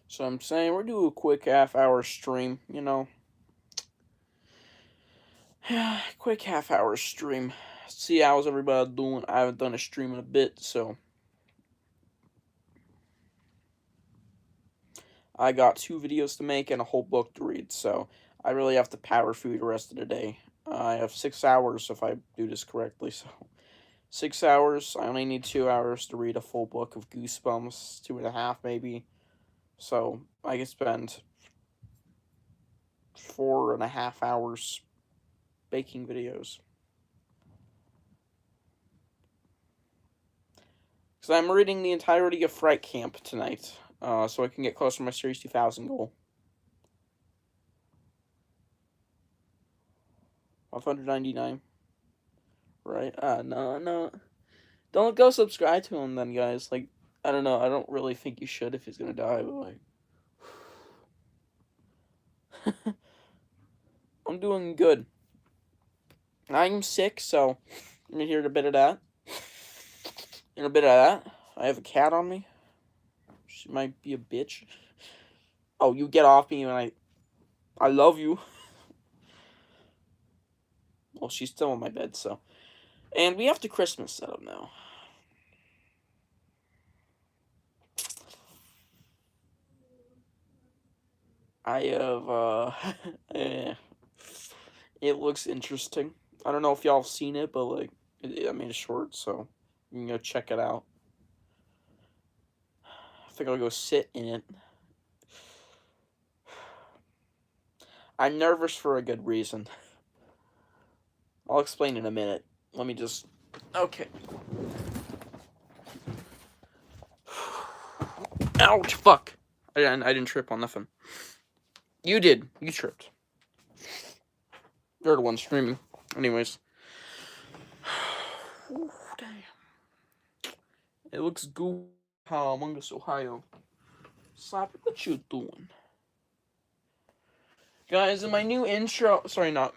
So I'm saying we're doing a quick half-hour stream, you know. Quick half-hour stream. See how's everybody doing. I haven't done a stream in a bit, so I got 2 videos to make and a whole book to read, so I really have to power through the rest of the day. I have 6 hours if I do this correctly, so 6 hours. I only need 2 hours to read a full book of Goosebumps, 2.5 maybe. So I can spend 4.5 hours baking videos. Because I'm reading the entirety of Fright Camp tonight, so I can get closer to my Series 2000 goal. 599. Right? No. Don't go subscribe to him then, guys. Like, I don't know. I don't really think you should if he's gonna die, but like... I'm doing good. I'm sick, so I'm gonna hear a bit of that. And a bit of that. I have a cat on me. She might be a bitch. Oh, you get off me when I love you. Well, she's still on my bed, so. And we have the Christmas setup now. I have, it looks interesting. I don't know if y'all have seen it, but, like, I made a short, so you can go check it out. I think I'll go sit in it. I'm nervous for a good reason. I'll explain in a minute. Let me just... Okay. Ouch, fuck. I didn't trip on nothing. You did. You tripped. You're the one streaming. Anyways. Damn. It looks good. Among Us, Ohio. Slap it. What you doing? Guys, in my new intro... Sorry, not...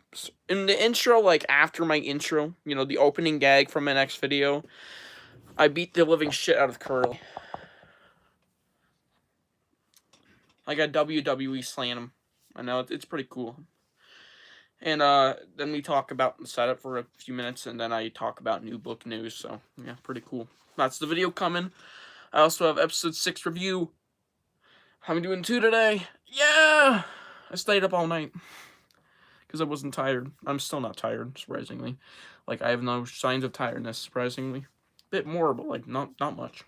In the intro, like, after my intro, you know, the opening gag from my next video, I beat the living shit out of Curly. I got WWE slam him. I know, it's pretty cool. And then we talk about the setup for a few minutes, and then I talk about new book news, so yeah, pretty cool. That's the video coming. I also have episode 6 review. I'm doing 2 today. Yeah! I stayed up all night. Because I wasn't tired. I'm still not tired, surprisingly. Like, I have no signs of tiredness, surprisingly. Bit more, but, like, not much.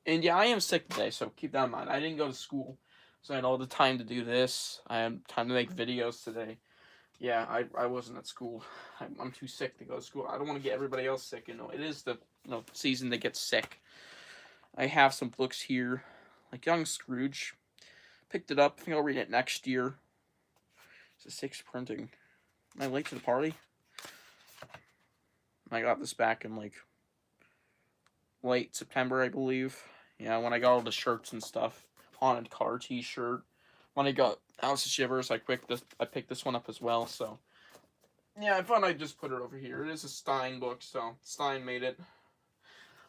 And yeah, I am sick today, so keep that in mind. I didn't go to school, so I had all the time to do this. I had time to make videos today. Yeah, I wasn't at school. I'm too sick to go to school. I don't want to get everybody else sick. You know, it is the season to get sick. I have some books here, like Young Scrooge. Picked it up. I think I'll read it next year. It's a 6 printing. Am I late to the party? I got this back in like late September, I believe. Yeah, when I got all the shirts and stuff. Haunted Car T-shirt. When I got House of Shivers, I picked this one up as well. So yeah, I thought I'd just put it over here. It is a Stein book, so Stein made it.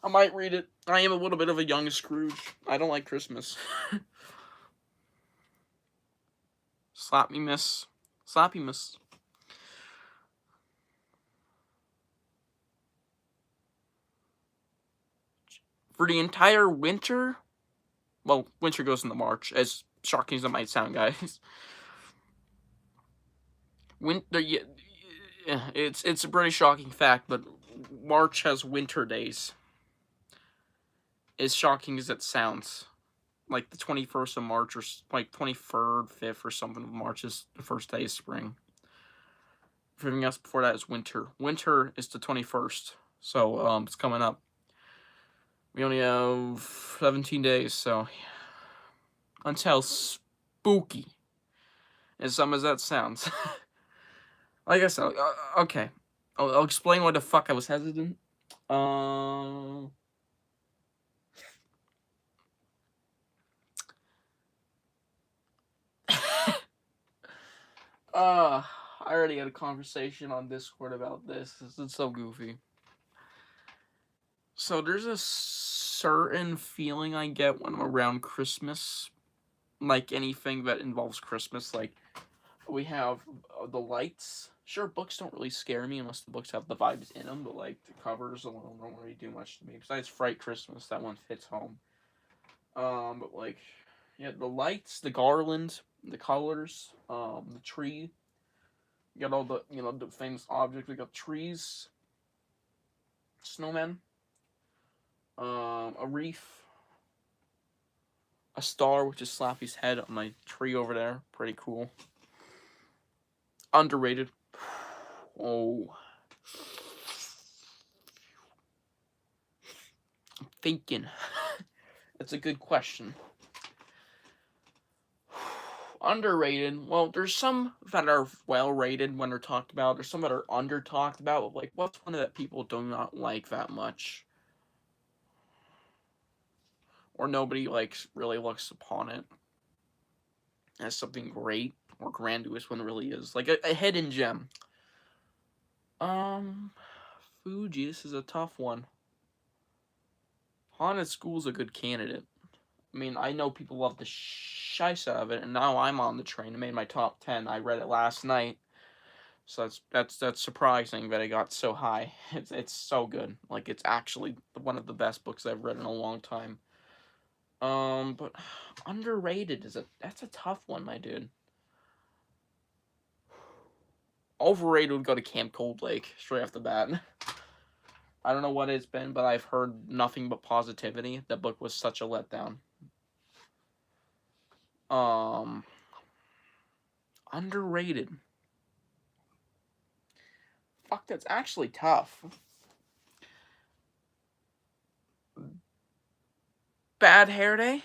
I might read it. I am a little bit of a young Scrooge. I don't like Christmas. Slap me, miss. Slappy, miss. For the entire winter? Well, winter goes into March, as shocking as it might sound, guys. Winter, yeah, it's a pretty shocking fact, but March has winter days. As shocking as it sounds. Like the 21st of March, or like 23rd, 5th, or something of March is the first day of spring. Everything else before that is winter. Winter is the 21st, so it's coming up. We only have 17 days, so until spooky, as some as that sounds. Like I said, okay, I'll explain why the fuck I was hesitant. I already had a conversation on Discord about this. This is so goofy. So there's a certain feeling I get when I'm around Christmas. Like anything that involves Christmas, like we have the lights. Sure, books don't really scare me unless the books have the vibes in them, but like the covers alone don't really do much to me. Besides Fright Christmas, that one fits home. But like, yeah, the lights, the garland, the colors, the tree. You got all the the famous objects. We got trees, snowmen, a reef, a star, which is Slappy's head on my tree over there. Pretty cool. Underrated. Oh. I'm thinking. That's a good question. Underrated. Well, there's some that are well rated when they're talked about. There's some that are under talked about. But like, what's one that people do not like that much, or nobody really looks upon it as something great or grandiose when it really is, like a hidden gem. Fuji. This is a tough one. Haunted School's a good candidate. I mean, I know people love the shice out of it, and now I'm on the train. It made my top 10. I read it last night, so that's surprising that it got so high. It's so good. Like, it's actually one of the best books I've read in a long time. But underrated that's a tough one, my dude. Overrated would go to Camp Cold Lake straight off the bat. I don't know what it's been, but I've heard nothing but positivity. That book was such a letdown. Underrated. Fuck, that's actually tough. Bad Hair Day.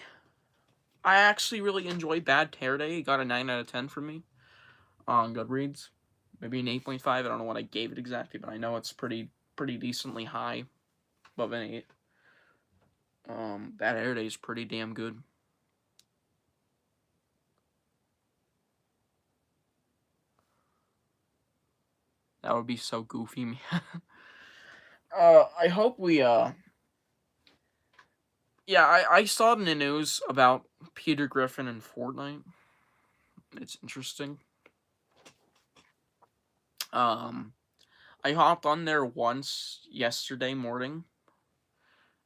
I actually really enjoy Bad Hair Day. It got a 9 out of 10 from me on Goodreads. Maybe an 8.5. I don't know what I gave it exactly, but I know it's pretty decently high. Above an 8. Bad Hair Day is pretty damn good. That would be so goofy. I hope we, yeah, I saw it in the news about Peter Griffin and Fortnite. It's interesting. I hopped on there once yesterday morning.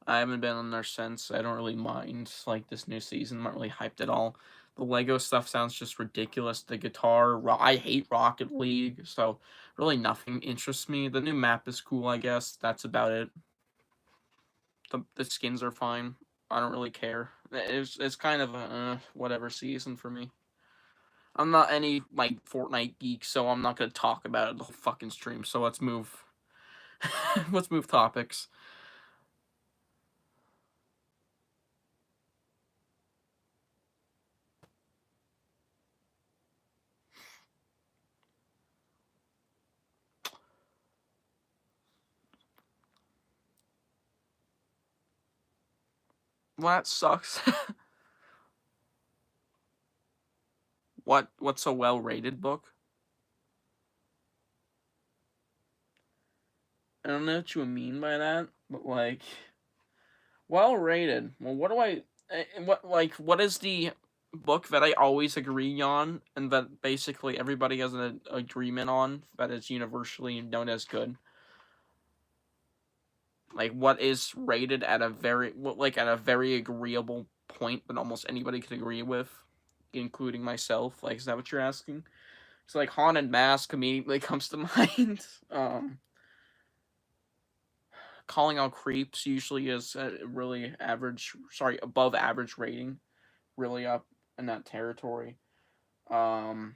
I haven't been on there since. I don't really mind, like, this new season. I'm not really hyped at all. The Lego stuff sounds just ridiculous. The guitar, I hate Rocket League, so really nothing interests me. The new map is cool, I guess. That's about it. The skins are fine. I don't really care. It's kind of a whatever season for me. I'm not any like Fortnite geek, so I'm not gonna talk about it the whole fucking stream. So let's move. Let's move topics. Well, that sucks. What's a well-rated book? I don't know what you mean by that, but like, well-rated. Well, what is the book that I always agree on, and that basically everybody has an agreement on, that is universally known as good? Like, what is rated at a very agreeable point that almost anybody could agree with, including myself? Like, is that what you're asking? It's like Haunted Mask immediately comes to mind. Calling Out Creeps usually is a really above average rating, really up in that territory. Barking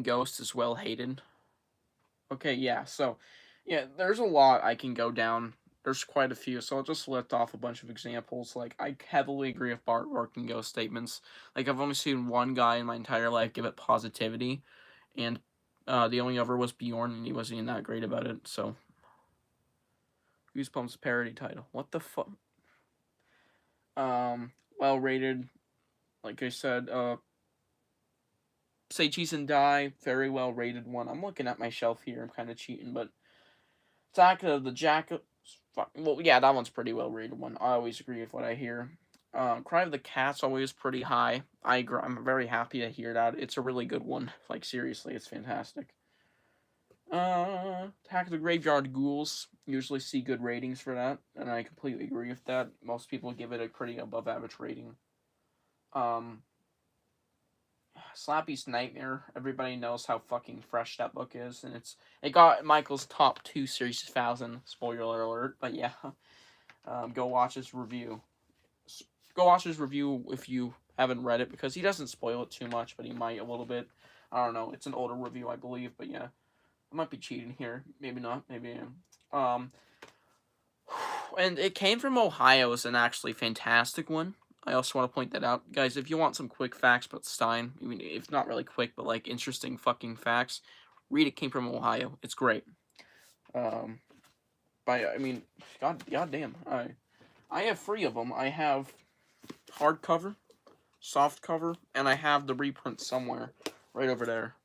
Ghost is well hated. Okay, yeah, so, yeah, there's a lot I can go down. There's quite a few, so I'll just list off a bunch of examples. Like, I heavily agree with Barking Ghost statements. Like, I've only seen one guy in my entire life give it positivity, and the only other was Bjorn, and he wasn't even that great about it, so. Goosebumps parody title. What the fuck? Well rated. Like I said, Say Cheese and Die, very well rated one. I'm looking at my shelf here. I'm kind of cheating, but Attack of the Jackal. Fuck. Well, yeah, that one's pretty well rated one. I always agree with what I hear. Cry of the Cat's always pretty high. I'm very happy to hear that. It's a really good one. Like, seriously, it's fantastic. Attack of the Graveyard Ghouls. Usually see good ratings for that, and I completely agree with that. Most people give it a pretty above average rating. Slappy's Nightmare. Everybody knows how fucking fresh that book is, and it got Michael's top 2 Series 2000. Spoiler alert, but yeah. Go watch his review. Go watch his review if you haven't read it, because he doesn't spoil it too much, but he might a little bit. I don't know. It's an older review, I believe, but yeah. I might be cheating here. Maybe not. Maybe I am. And it came from Ohio is an actually fantastic one. I also want to point that out. Guys, if you want some quick facts about Stein, I mean, if not really quick, but like interesting fucking facts, read It Came From Ohio. It's great. But I mean, goddamn, I have 3 of them. I have hardcover, soft cover, and I have the reprint somewhere, right over there.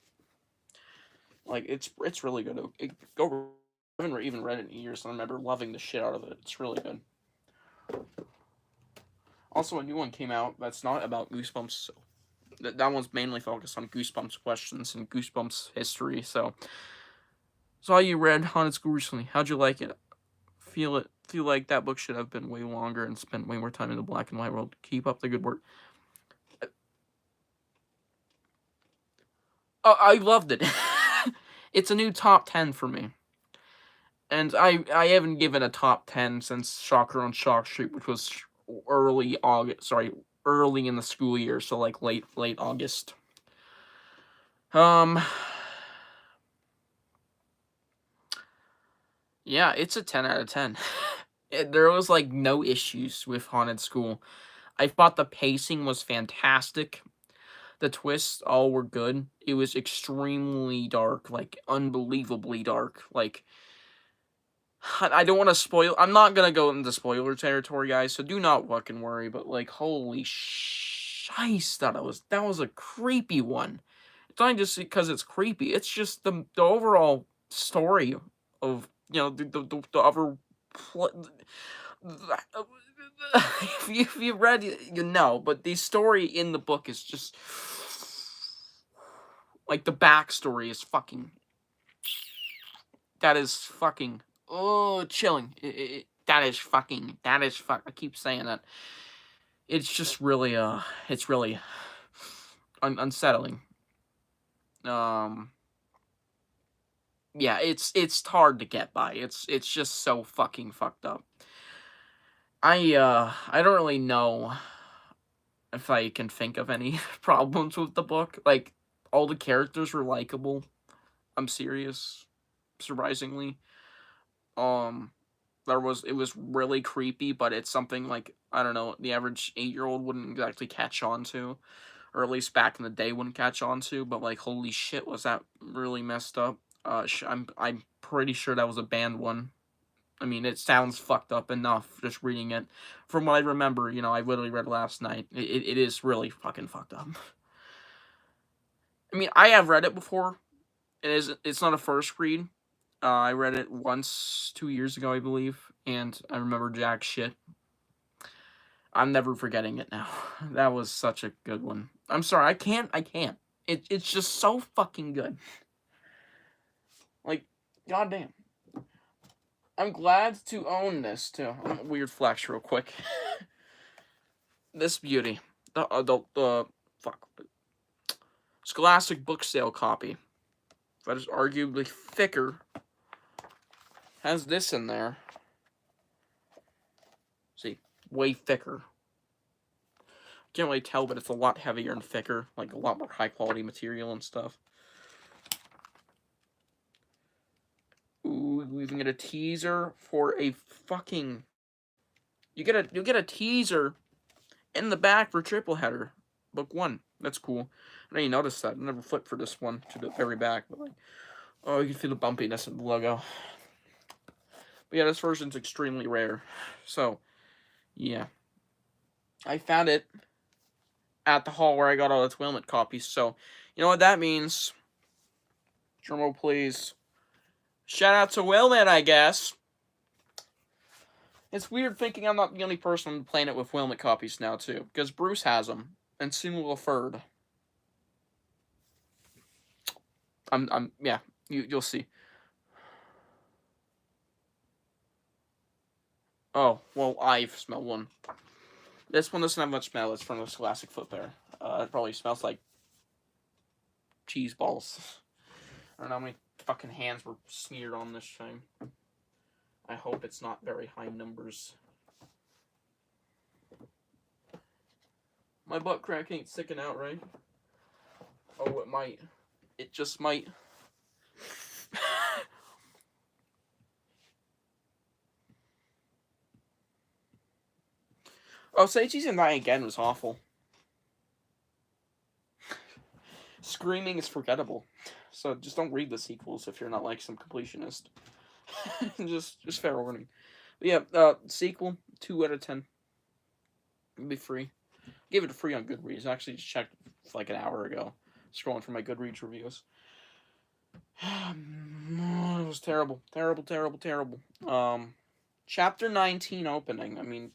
Like, it's really good. I haven't even read it in years, and I remember loving the shit out of it. It's really good. Also, a new one came out that's not about Goosebumps. So that one's mainly focused on Goosebumps questions and Goosebumps history. So, saw you read Haunted School recently. How'd you like it? Feel like that book should have been way longer and spent way more time in the black and white world. Keep up the good work. I loved it. It's a new top 10 for me. And I haven't given a top 10 since Shocker on Shock Street, which was early in the school year, so like late August. Yeah, it's a 10 out of 10. There was like no issues with Haunted School. I thought the pacing was fantastic. The twists all were good. It was extremely dark, like unbelievably dark. Like, I don't want to spoil. I'm not gonna go into spoiler territory, guys. So do not fucking worry. But like, holy shice, that was a creepy one. It's not just because it's creepy. It's just the overall story of the other. If you read, you know. But the story in the book is just like the backstory is fucking. That is fucking. Oh, chilling. That is fucking. I keep saying that. It's just really, it's really unsettling. Yeah, it's hard to get by. It's just so fucking fucked up. I don't really know if I can think of any problems with the book. Like, all the characters were likable. I'm serious. Surprisingly. It was really creepy, but it's something like, I don't know, the average 8-year-old wouldn't exactly catch on to, or at least back in the day wouldn't catch on to, but like, holy shit, was that really messed up. I'm pretty sure that was a banned one. I mean, it sounds fucked up enough just reading it. From what I remember, I literally read last night. It is really fucking fucked up. I mean, I have read it before. It's not a first read. I read it once 2 years ago, I believe, and I remember jack shit. I'm never forgetting it now. That was such a good one. I'm sorry, I can't. It's just so fucking good. Like, goddamn. I'm glad to own this, too. Weird flex real quick. This beauty. The Scholastic book sale copy. That is arguably thicker. Has this in there. See, way thicker. Can't really tell, but it's a lot heavier and thicker. Like, a lot more high-quality material and stuff. Ooh, we even get a teaser for a fucking... You get a teaser in the back for Triple Header. Book 1. That's cool. I know you noticed that. I never flipped for this one to the very back, but like... Oh, you can feel the bumpiness of the logo. But yeah, this version's extremely rare. So, yeah. I found it at the hall where I got all the Wilmot copies. So, you know what that means? Drumroll, please. Shout out to Wilmot, I guess. It's weird thinking I'm not the only person on the planet with Wilmot copies now, too. Because Bruce has them. And soon will a third. Yeah. You'll see. Oh, well, I've smelled one. This one doesn't have much smell. It's from the Scholastic Foot Bear. It probably smells like cheese balls. I don't know how many fucking hands were smeared on this thing. I hope it's not very high numbers. My butt crack ain't sticking out, right? Oh, it might. It just might. Oh, Say Cheese and Die Again was awful. Screaming is forgettable. So just don't read the sequels if you're not like some completionist. just fair warning. But yeah, sequel, 2 out of 10. It'll be free. Gave it a free on Goodreads. I actually just checked like an hour ago. Scrolling through my Goodreads reviews. It was terrible. Terrible. Chapter 19 opening. I mean,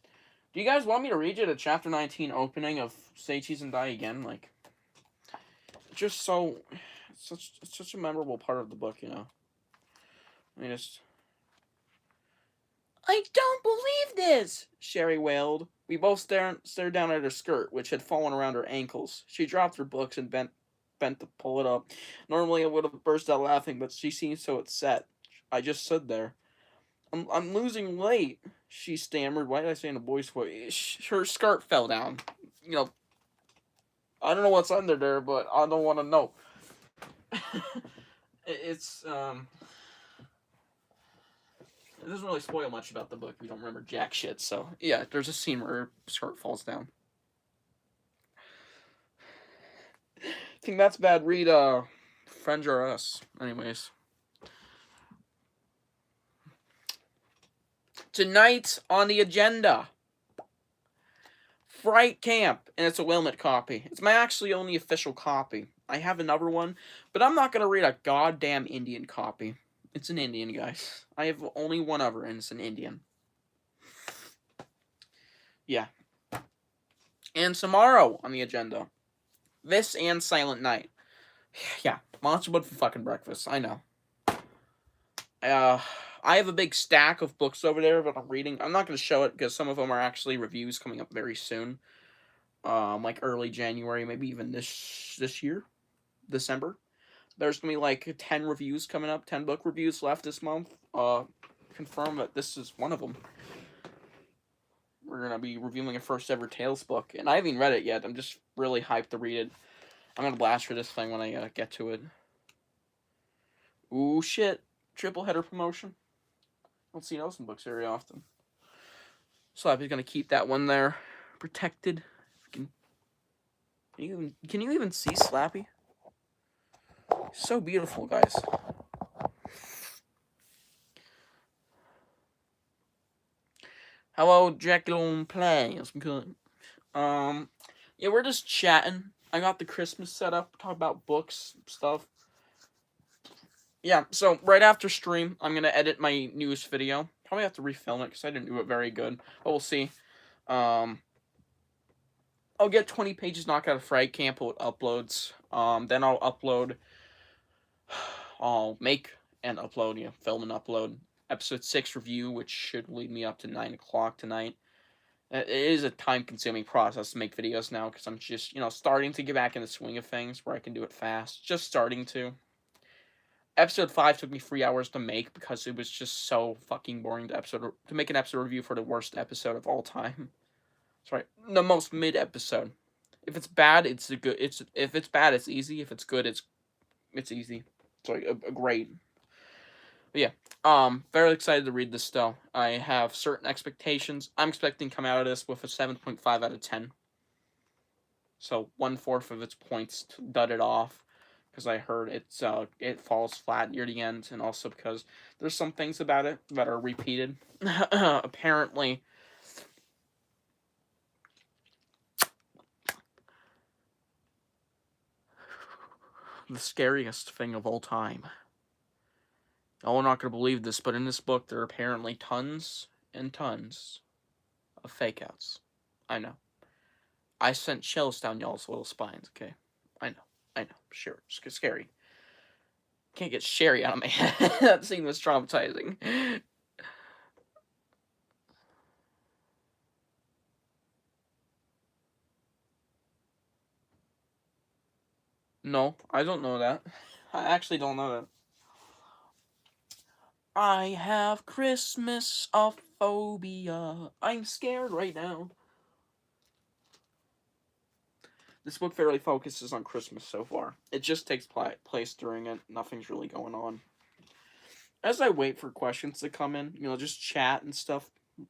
do you guys want me to read you the chapter 19 opening of Say Cheese and Die Again? Like, just so... It's such a memorable part of the book, you know? I mean, I don't believe this! Sherry wailed. We both stared down at her skirt, which had fallen around her ankles. She dropped her books and bent to pull it up. Normally I would have burst out laughing, but she seemed so upset. I just stood there. I'm losing weight, she stammered. Why did I say in a boy's voice? Her skirt fell down. You know, I don't know what's under there, but I don't want to know. It doesn't really spoil much about the book. We don't remember jack shit, so yeah, there's a scene where her skirt falls down. I think that's bad. Read Friends Are Us. Anyways. Tonight on the agenda, Fright Camp, and it's a Wilmot copy. It's my actually only official copy. I have another one, but I'm not going to read a goddamn Indian copy. It's an Indian, guys. I have only one other, and it's an Indian. Yeah. And tomorrow on the agenda, this and Silent Night. Yeah, Monster Blood for fucking breakfast. I know. I have a big stack of books over there that I'm reading. I'm not going to show it because some of them are actually reviews coming up very soon. Like early January, maybe even this year, December. There's going to be like 10 reviews coming up, 10 book reviews left this month. Confirm that this is one of them. We're going to be reviewing a first ever Tales book, and I haven't even read it yet. I'm just really hyped to read it. I'm going to blast for this thing when I get to it. Ooh, shit. Triple header promotion. Don't see those in books very often. Slappy's going to keep that one there protected. Can you even see Slappy? So beautiful, guys. Hello, Jekyll Play. Yeah, we're just chatting. I got the Christmas set up, talk about books, stuff. Yeah, so right after stream, I'm going to edit my news video. Probably have to refilm it because I didn't do it very good. But we'll see. I'll get 20 pages knocked out of Fright Camp with uploads. Then I'll upload. I'll make and upload, film and upload episode 6 review, which should lead me up to 9 o'clock tonight. It is a time-consuming process to make videos now because I'm just, starting to get back in the swing of things where I can do it fast. Just starting to. Episode 5 took me 3 hours to make because it was just so fucking boring to make an episode review for the worst episode of all time. Sorry, the most mid episode. If it's bad, if it's bad, it's easy. If it's good, it's easy. Sorry, a great. But yeah, very excited to read this though. I have certain expectations. I'm expecting to come out of this with a 7.5 out of 10. So 1/4 of its points dudded off because I heard it falls flat near the end, and also because there's some things about it that are repeated. Apparently. The scariest thing of all time. Oh, we're not going to believe this, but in this book, there are apparently tons and tons of fake outs. I know. I sent chills down y'all's little spines, okay? I know. I know. Sure. It's scary. Can't get Sherry out of my head. That scene was traumatizing. No, I don't know that. I actually don't know that. I have Christmas-ophobia. I'm scared right now. This book fairly focuses on Christmas so far. It just takes place during it. Nothing's really going on. As I wait for questions to come in, just chat and stuff. I'm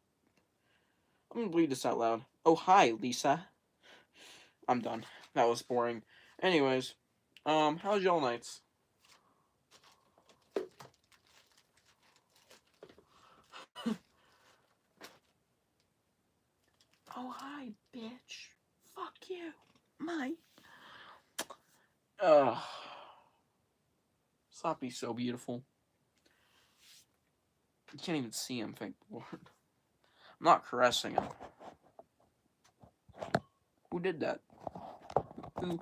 gonna read this out loud. Oh, hi, Lisa. I'm done. That was boring. Anyways, how's y'all nights? Oh, hi, bitch. Fuck you. My. Ugh. Stop being so beautiful. You can't even see him, thank the Lord. I'm not caressing him. Who did that? Who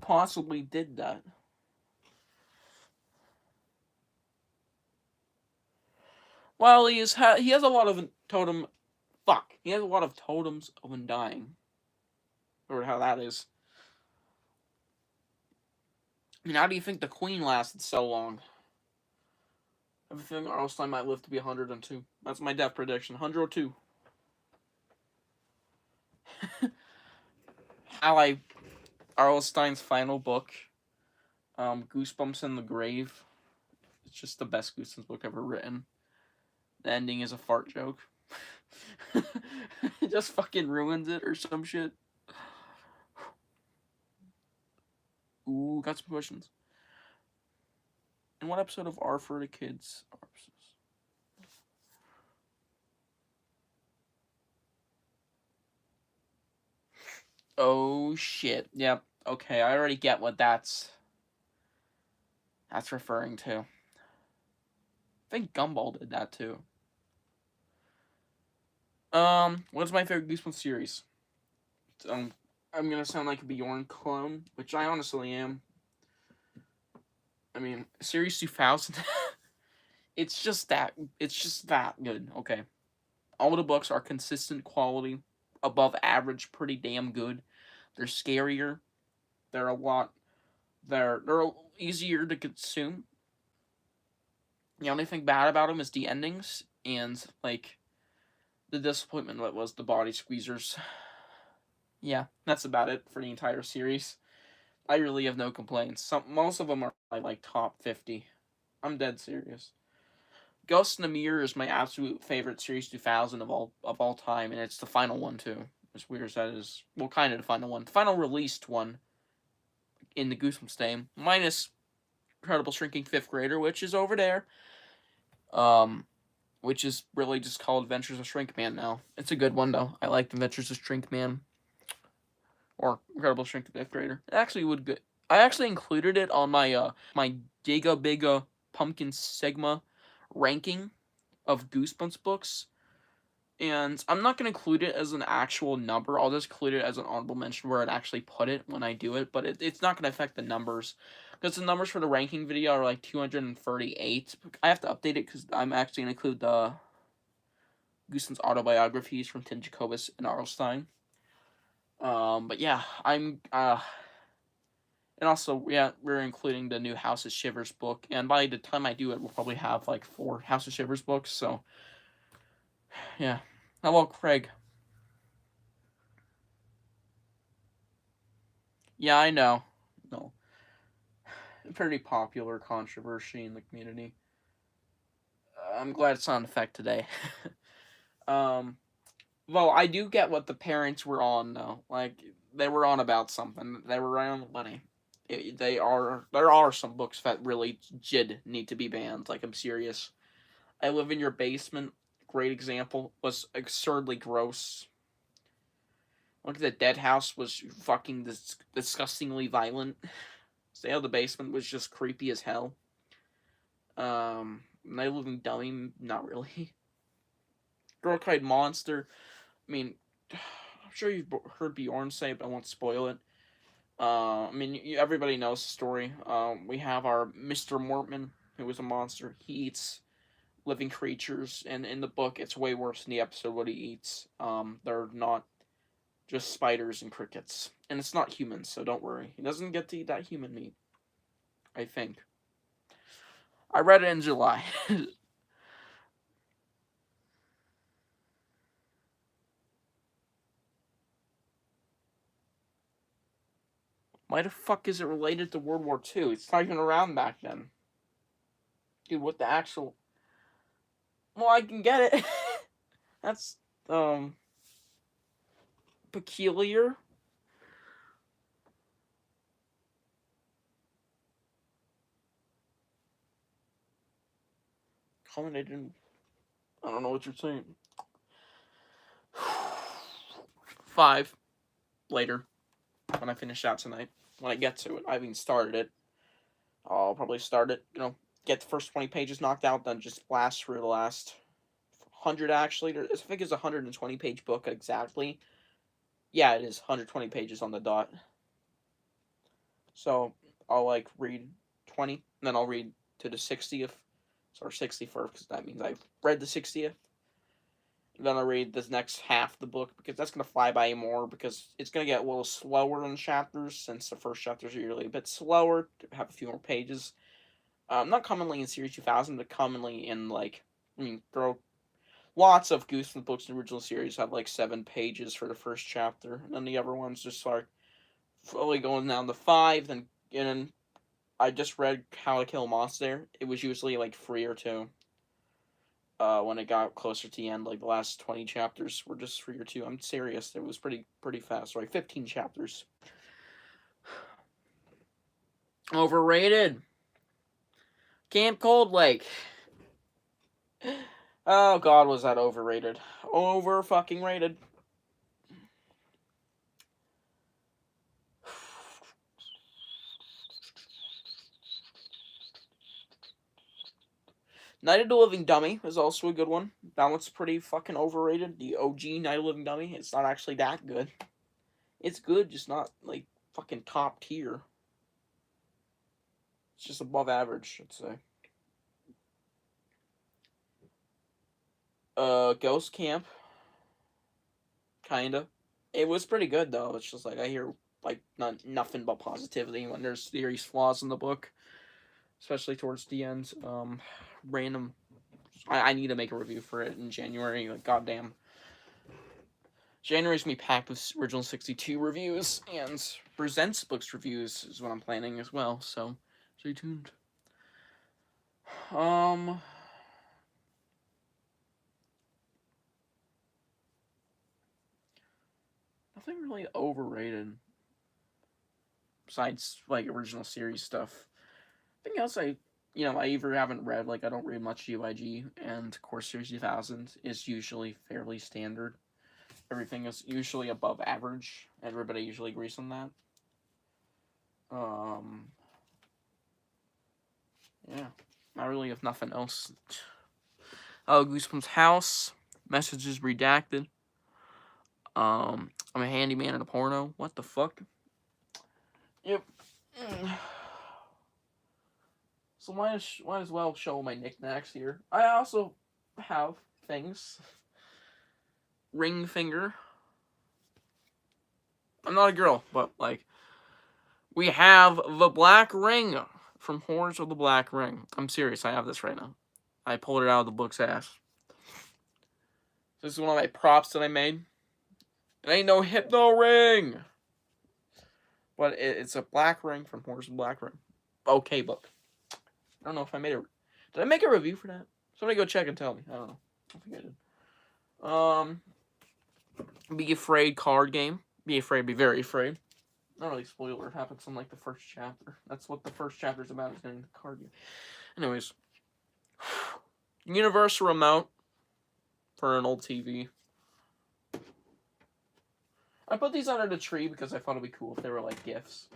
possibly did that? Well, he has a lot of totem. Fuck. He has a lot of totems of undying. Or how that is. I mean, how do you think the Queen lasted so long? Everything Arlstein might live to be 102. That's my death prediction. 102. Arlstein's final book, Goosebumps in the Grave. It's just the best Goosebumps book ever written. The ending is a fart joke. It just fucking ruins it or some shit. Ooh, got some questions. In what episode of R for the Kids? Oh shit. Yep. Okay, I already get what that's referring to. I think Gumball did that too. What's my favorite Goosebumps series? I'm gonna sound like a Bjorn clone, which I honestly am. I mean, Series 2000. It's just that good. Okay, all the books are consistent quality, above average, pretty damn good. They're scarier. They're a lot. They're easier to consume. The only thing bad about them is the endings and like the disappointment that was the body squeezers. Yeah, that's about it for the entire series. I really have no complaints. Most of them are like top 50. I'm dead serious. Ghost in the Mirror is my absolute favorite Series 2000 of all time, and it's the final one too. As weird as that is, well, kind of the final one, the final released one in the Goosebumps name, minus Incredible Shrinking Fifth Grader, which is over there. Which is really just called Adventures of Shrinkman now. It's a good one though. I like Adventures of Shrinkman. Or Incredible Shrinking Fifth Grader. It actually would good. I actually included it on my my Giga Biga Pumpkin Sigma ranking of Goosebumps books. And I'm not going to include it as an actual number. I'll just include it as an honorable mention where I'd actually put it when I do it. But it's not going to affect the numbers. Because the numbers for the ranking video are like 238. I have to update it because I'm actually going to include the Goosebumps autobiographies from Tim Jacobus and Arlstein. But yeah, and also, yeah, we're including the new House of Shivers book. And by the time I do it, we'll probably have like 4 House of Shivers books. So, yeah. Hello, Craig. Yeah, I know. No. Pretty popular controversy in the community. I'm glad it's not in effect today. Well, I do get what the parents were on, though. Like, they were on about something. They were right on the money. There are some books that really did need to be banned. Like, I'm serious. I Live in Your Basement, great example, was absurdly gross. Look at the Dead House was fucking disgustingly violent. Stay Out of the Basement was just creepy as hell. Night Living Dummy, not really. Girl-Kite Monster. I mean, I'm sure you've heard Bjorn say it, but I won't spoil it. I mean, everybody knows the story. We have our Mr. Mortman, who is a monster. He eats living creatures, and in the book, it's way worse than the episode what he eats. They're not just spiders and crickets, and it's not humans, so don't worry. He doesn't get to eat that human meat, I think. I read it in July. Why the fuck is it related to World War II? It's not even around back then. Dude, what the actual... Well, I can get it. That's, peculiar. Culminated. I don't know what you're saying. 5 later, when I finish out tonight. When I get to it, I haven't started it. I'll probably start it, get the first 20 pages knocked out, then just blast through the last 100 actually. I think it's a 120-page book exactly. Yeah, it is 120 pages on the dot. So I'll like read 20, and then I'll read to the 60th, or 61st, because that means I've read the 60th. And then I'll read this next half of the book, because that's going to fly by more, because it's going to get a little slower in chapters, since the first chapters are usually a bit slower, to have a few more pages. Not commonly in Series 2000, but commonly in, like, lots of Goosebumps books in the original series have, like, 7 pages for the first chapter, and then the other ones just start slowly going down to 5, then, I just read How to Kill a Monster. It was usually, like, 3 or 2. When it got closer to the end, like, the last 20 chapters were just 3 or 2. I'm serious, it was pretty fast, right? 15 chapters. Overrated. Camp Cold Lake. Oh god, was that overrated. Over fucking rated. Night of the Living Dummy is also a good one. That one's pretty fucking overrated. The OG Night of the Living Dummy. It's not actually that good. It's good, just not, like, fucking top tier. It's just above average, I'd say. Ghost Camp. Kinda. It was pretty good, though. It's just, like, I hear, like, nothing but positivity when there's serious flaws in the book. Especially towards the end. Random... I need to make a review for it in January. Like, goddamn. January's gonna be packed with original 62 reviews, and Presents Books reviews is what I'm planning as well, so stay tuned. Nothing really overrated. Besides, like, original series stuff. I think else I either haven't read, like, I don't read much GYG, and of course Series 2000 is usually fairly standard. Everything is usually above average. Everybody usually agrees on that. Yeah. I really have nothing else. Oh, Goosebumps House. Messages redacted. I'm a handyman in a porno. What the fuck? Yep. So might as well show my knickknacks here. I also have things. Ring finger. I'm not a girl, but, like, we have the Black Ring from Horrors of the Black Ring. I'm serious, I have this right now. I pulled it out of the book's ass. This is one of my props that I made. It ain't no hypno ring! But it's a black ring from Horrors of the Black Ring. Okay book. I don't know if I made it. Did I make a review for that? Somebody go check and tell me. I don't know. I think I did. Be Afraid card game. Be Afraid, be very afraid. Not really spoiler. It happens in, like, the first chapter. That's what the first chapter is about, is getting the card game. Anyways. Universal remote for an old TV. I put these under the tree because I thought it'd be cool if they were, like, gifts.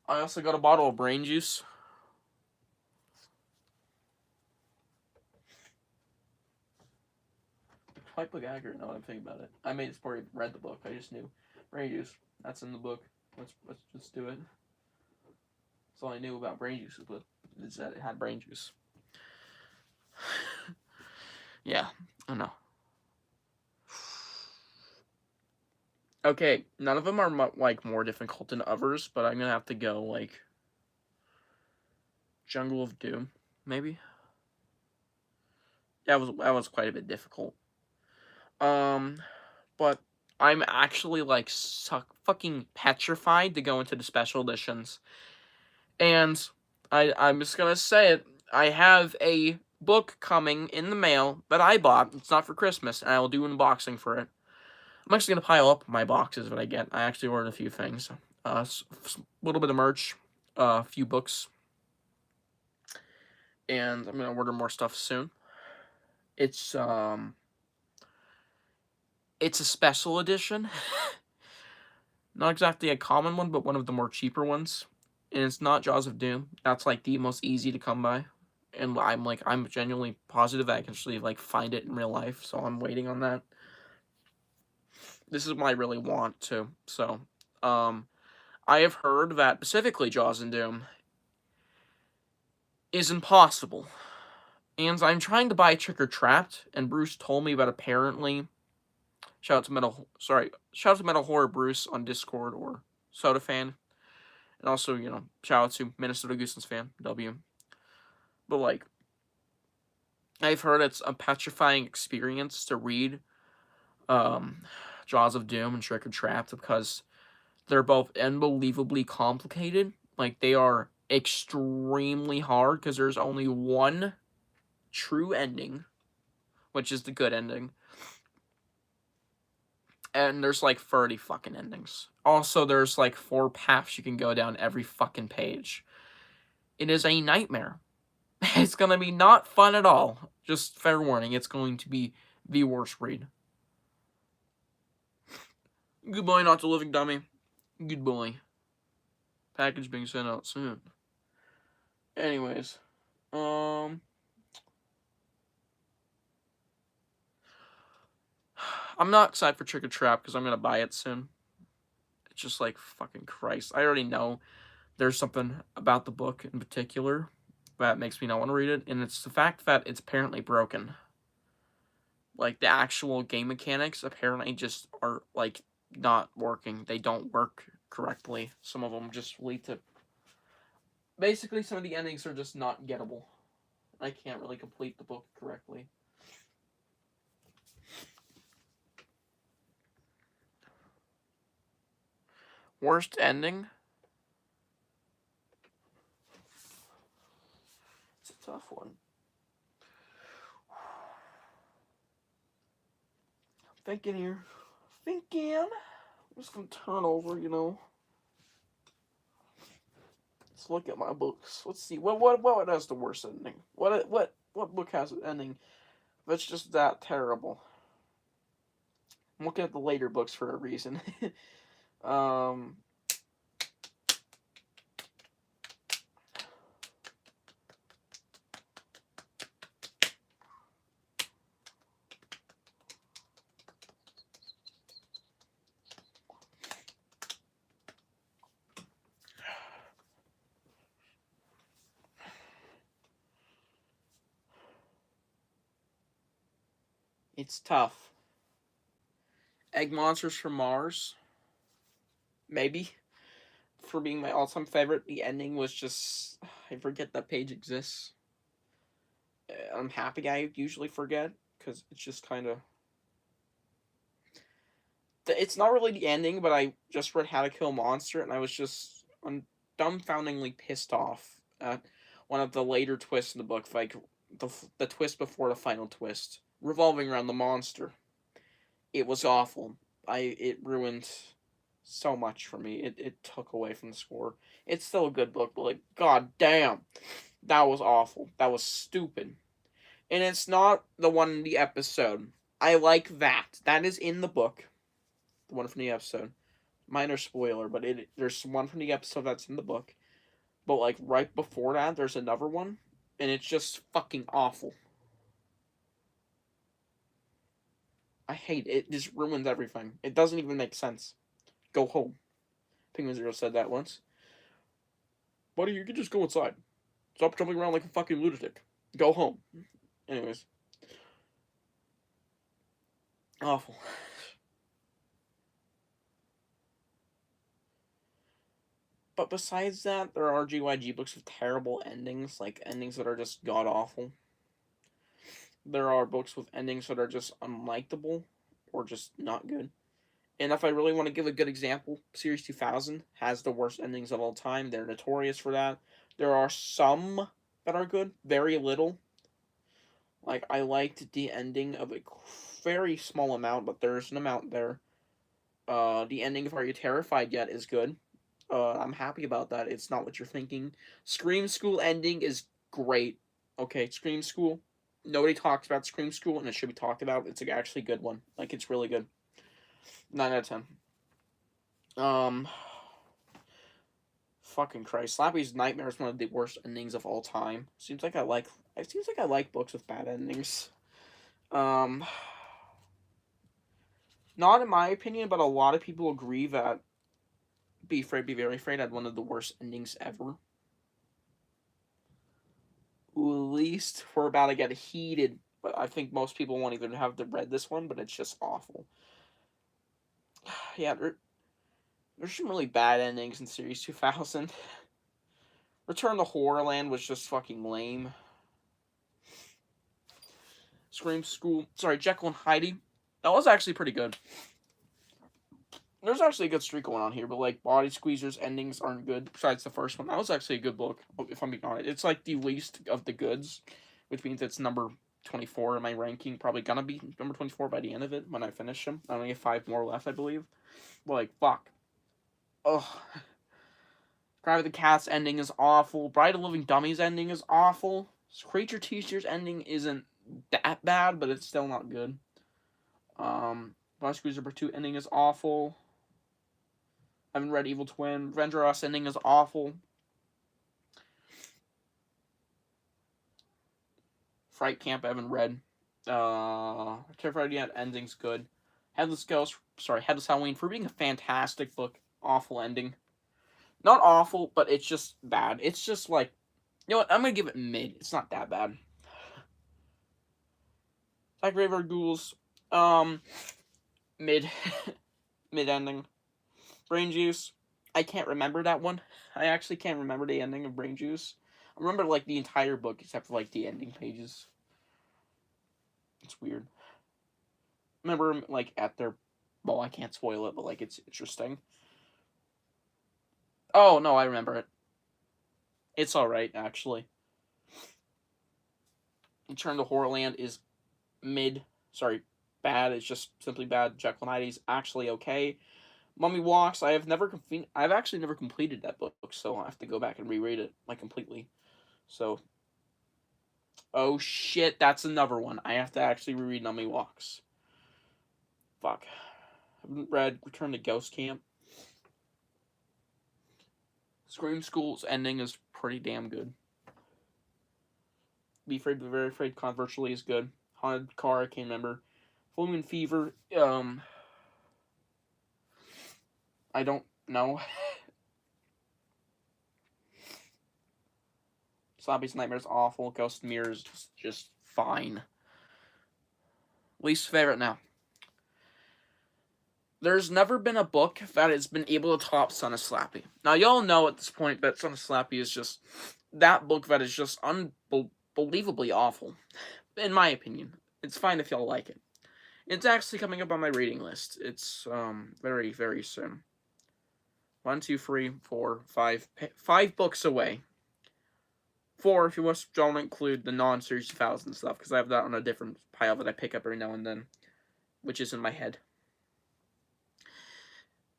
I also got a bottle of brain juice. comic book accurate now that I'm thinking about it. I may have already read the book. I just knew brain juice. That's in the book. Let's just do it. That's all I knew about brain juice is that it had brain juice. Yeah, I know. Okay, none of them are like more difficult than others, but I'm gonna have to go like Jungle of Doom, maybe. That was quite a bit difficult. But I'm actually like fucking petrified to go into the special editions, and I'm just gonna say it. I have a book coming in the mail that I bought. It's not for Christmas, and I will do an unboxing for it. I'm actually gonna pile up my boxes that I get. I actually ordered a few things, a little bit of merch, a few books, and I'm gonna order more stuff soon. It's a special edition, not exactly a common one, but one of the more cheaper ones. And it's not Jaws of Doom. That's like the most easy to come by, and I'm genuinely positive I can actually like find it in real life. So I'm waiting on that. This is what I really want to. So, I have heard that specifically Jaws and Doom is impossible. And I'm trying to buy Trick or Trapped, and Bruce told me that apparently, shout out to Metal Horror Bruce on Discord or Soda Fan, and also, shout out to Minnesota Goosens fan, W. But like, I've heard it's a petrifying experience to read Jaws of Doom and Trick or Trapped because they're both unbelievably complicated. Like, they are extremely hard because there's only one true ending, which is the good ending. And there's like 30 fucking endings. Also, there's like 4 paths you can go down every fucking page. It is a nightmare. It's gonna be not fun at all. Just fair warning, it's going to be the worst read. Goodbye, not the living dummy. Goodbye. Package being sent out soon. Anyways, I'm not excited for Trick or Trap because I'm gonna buy it soon. It's just like fucking Christ. I already know there's something about the book in particular that makes me not want to read it, and it's the fact that it's apparently broken. Like, the actual game mechanics apparently just are like not working. They don't work correctly. Some of them just lead to... Basically, some of the endings are just not gettable. I can't really complete the book correctly. Worst ending? It's a tough one. Thinking here. Thinking. I'm just gonna turn over, Let's look at my books. Let's see what has the worst ending. What book has an ending that's just that terrible? I'm looking at the later books for a reason. It's tough. Egg Monsters from Mars. Maybe. For being my all-time favorite, the ending was just... I forget that page exists. I'm happy I usually forget, because it's just kind of... It's not really the ending, but I just read How to Kill a Monster, and I was just dumbfoundingly pissed off at one of the later twists in the book, like the twist before the final twist, revolving around the monster. It was awful. It ruined so much for me. It took away from the score. It's still a good book, but like, god damn, that was awful. That was stupid. And it's not the one in the episode. I like that. That is in the book. The one from the episode. Minor spoiler, but there's one from the episode that's in the book. But like right before that, there's another one, and it's just fucking awful. I hate it. It just ruins everything. It doesn't even make sense. Go home. Penguin Zero said that once. Buddy, you can just go inside. Stop jumping around like a fucking lunatic. Go home. Anyways. Awful. But besides that, there are GYG books with terrible endings, like endings that are just god-awful. There are books with endings that are just unlikable, or just not good. And if I really want to give a good example, Series 2000 has the worst endings of all time. They're notorious for that. There are some that are good, very little. Like, I liked the ending of a very small amount, but there's an amount there. The ending of Are You Terrified Yet is good. I'm happy about that. It's not what you're thinking. Scream School ending is great. Okay, Scream School. Nobody talks about Scream School, and it should be talked about. It's actually a good one. Like, it's really good. 9 out of 10. Fucking Christ. Slappy's Nightmare is one of the worst endings of all time. Seems like I like books with bad endings. Not in my opinion, but a lot of people agree that Be Afraid, Be Very Afraid had one of the worst endings ever. At least we're about to get heated, but I think most people won't even have read this one, but it's just awful. Yeah, there's some really bad endings in Series 2000. Return to Horrorland was just fucking lame. Scream School, Jekyll and Heidi. That was actually pretty good. There's actually a good streak going on here, but like Body Squeezers endings aren't good. Besides the first one, that was actually a good book. If I'm being honest, it's like the least of the goods, which means it's number 24 in my ranking. Probably gonna be number 24 by the end of it when I finish them. I only have 5 more left, I believe. But like, fuck. Ugh. Cry with the Cat's ending is awful. Bride of Living Dummies ending is awful. Creature Teachers ending isn't that bad, but it's still not good. Body Squeezer number 2 ending is awful. I haven't read Evil Twin. Revenge of Us ending is awful. Fright Camp I haven't read. Terrified Yet ending's good. Headless Halloween, for being a fantastic book, awful ending. Not awful, but it's just bad. It's just like, you know what, I'm gonna give it mid. It's not that bad. Like Graveyard Ghouls, mid. Mid ending. Brain Juice, I can't remember that one. I actually can't remember the ending of Brain Juice. I remember, like, the entire book except for, like, the ending pages. It's weird. I remember, like, at their... Well, I can't spoil it, but, like, it's interesting. Oh, no, I remember it. It's alright, actually. Return to Horrorland is mid. Sorry, bad. It's just simply bad. Jekyll and Hyde is actually okay. Mummy Walks, I've actually never completed that book, so I'll have to go back and reread it, like, completely. So, oh shit, that's another one. I have to actually reread Mummy Walks. Fuck. I haven't read Return to Ghost Camp. Scream School's ending is pretty damn good. Be Afraid, Be Very Afraid, controversially is good. Haunted Car, I can't remember. Full Moon Fever, I don't know. Slappy's Nightmare is awful. Ghost Mirrors just fine. Least favorite now. There's never been a book that has been able to top Son of Slappy. Now, y'all know at this point that Son of Slappy is just that book that is just unbelievably awful. In my opinion. It's fine if y'all like it. It's actually coming up on my reading list. It's very, very soon. 1, 2, 3, 4, 5. 5 books away. 4 if you don't include the non-Series 2000 stuff, because I have that on a different pile that I pick up every now and then, which is in my head.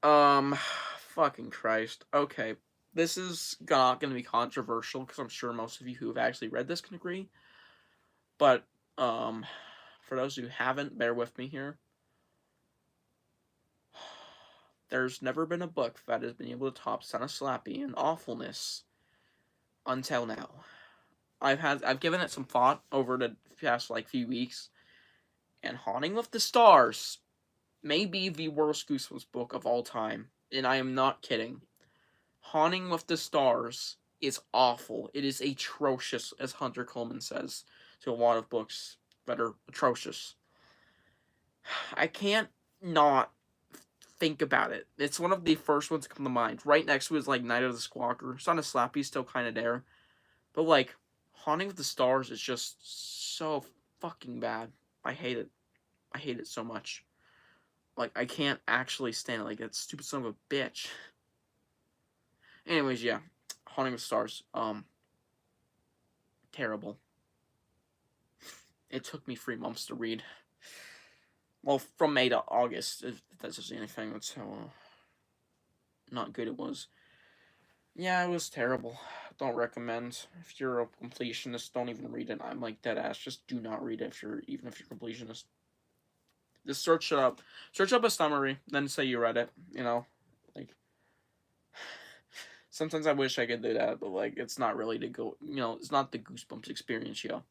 Fucking Christ. Okay, this is not going to be controversial, because I'm sure most of you who have actually read this can agree. But, for those who haven't, bear with me here. There's never been a book that has been able to top Son of Slappy in awfulness until now. I've given it some thought over the past, like, few weeks, And Haunting with the Stars may be the worst Goosebumps book of all time. And I am not kidding. Haunting with the Stars is awful. It is atrocious, as Hunter Coleman says to a lot of books that are atrocious. I can't not think about it. It's one of the first ones to come to mind. Right next to it is like Night of the Squawker. Son of Slappy's still kind of there. But like, Haunting with the Stars is just so fucking bad. I hate it. I hate it so much. Like, I can't actually stand it. Like, that stupid son of a bitch. Anyways, yeah. Haunting with the Stars. Terrible. It took me 3 months to read. Well, from May to August, if that's just anything. That's how not good it was. Yeah, it was terrible. Don't recommend. If you're a completionist, don't even read it. I'm like, dead ass. Just do not read it even if you're a completionist. Just search it up. Search up a summary, then say you read it. You know, like, sometimes I wish I could do that, but like, it's not really it's not the Goosebumps experience, yo.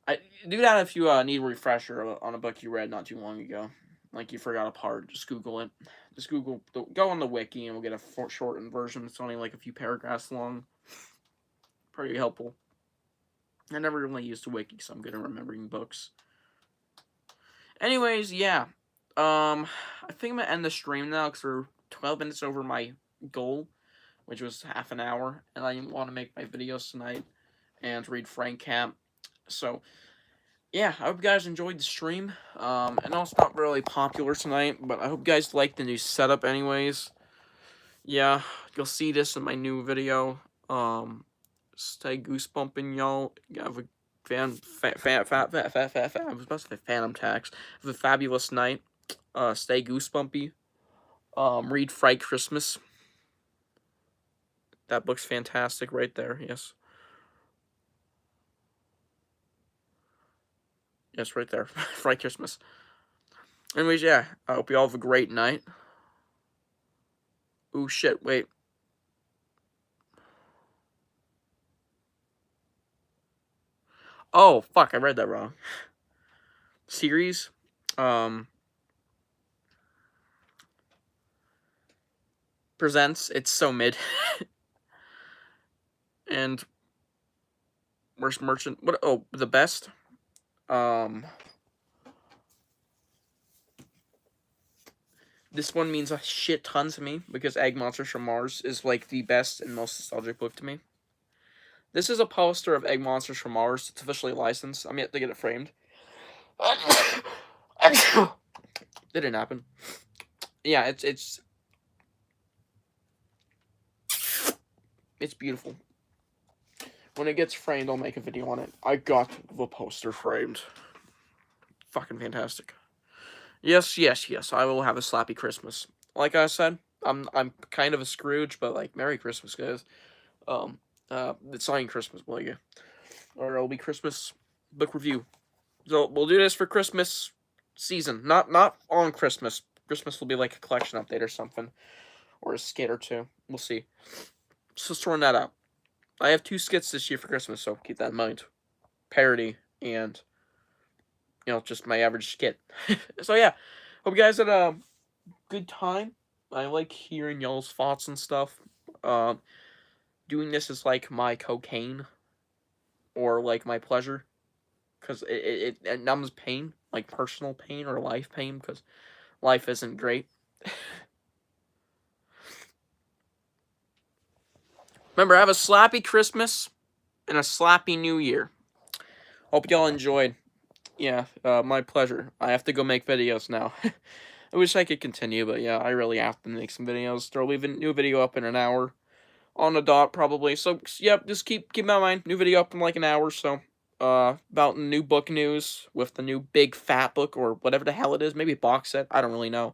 I do that if you need a refresher on a book you read not too long ago. Like, you forgot a part, just Google it. Just go on the wiki and we'll get a shortened version. It's only like a few paragraphs long. Pretty helpful. I never really used the wiki, so I'm good at remembering books. Anyways, yeah. I think I'm gonna end the stream now because we're 12 minutes over my goal, which was half an hour, and I didn't want to make my videos tonight and read Frank Camp. So, yeah, I hope you guys enjoyed the stream. I know it's not really popular tonight, but I hope you guys like the new setup anyways. Yeah, you'll see this in my new video. Stay goosebumping, y'all. Have a I was about to say Phantom Tax. Have a fabulous night. Stay goosebumpy. Read Fright Christmas. That book's fantastic right there, yes. Yes, right there. Fright Christmas. Anyways, yeah. I hope you all have a great night. Ooh, shit, wait. Oh, fuck, I read that wrong. Series. Presents. It's so mid. And worst merchant. What? Oh, the best. This one means a shit ton to me because Egg Monsters from Mars is like the best and most nostalgic book to me. This is a poster of Egg Monsters from Mars. It's officially licensed. I'm yet to get it framed. Didn't happen. Yeah, it's beautiful. When it gets framed, I'll make a video on it. I got the poster framed. Fucking fantastic. Yes, I will have a slappy Christmas. Like I said, I'm kind of a Scrooge, but like, Merry Christmas, guys. It's not Christmas, will you? Or it'll be Christmas book review. So we'll do this for Christmas season, not on Christmas. Christmas will be like a collection update or something, or a skit or two. We'll see. Just throwing that out. I have 2 skits this year for Christmas, so keep that in mind. Parody and, just my average skit. So yeah, hope you guys had a good time. I like hearing y'all's thoughts and stuff. Doing this is like my cocaine, or like my pleasure, because it numbs pain, like personal pain or life pain, because life isn't great. Remember, have a slappy Christmas and a slappy New Year. Hope y'all enjoyed. Yeah, my pleasure. I have to go make videos now. I wish I could continue, but yeah, I really have to make some videos. There'll be a new video up in an hour. On the dot, probably. So, yep, just keep in mind, new video up in like an hour or so. About new book news with the new big fat book, or whatever the hell it is. Maybe a box set. I don't really know.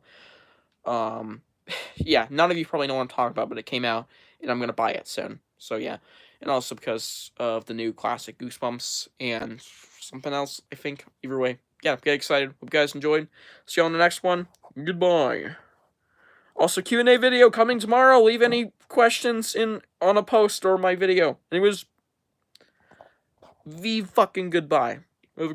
Yeah, none of you probably know what I'm talking about, but it came out, and I'm going to buy it soon. So, yeah. And also because of the new classic Goosebumps and something else, I think. Either way, yeah, get excited. Hope you guys enjoyed. See you on the next one. Goodbye. Also, Q&A video coming tomorrow. Leave any questions on a post or my video. Anyways, the fucking goodbye.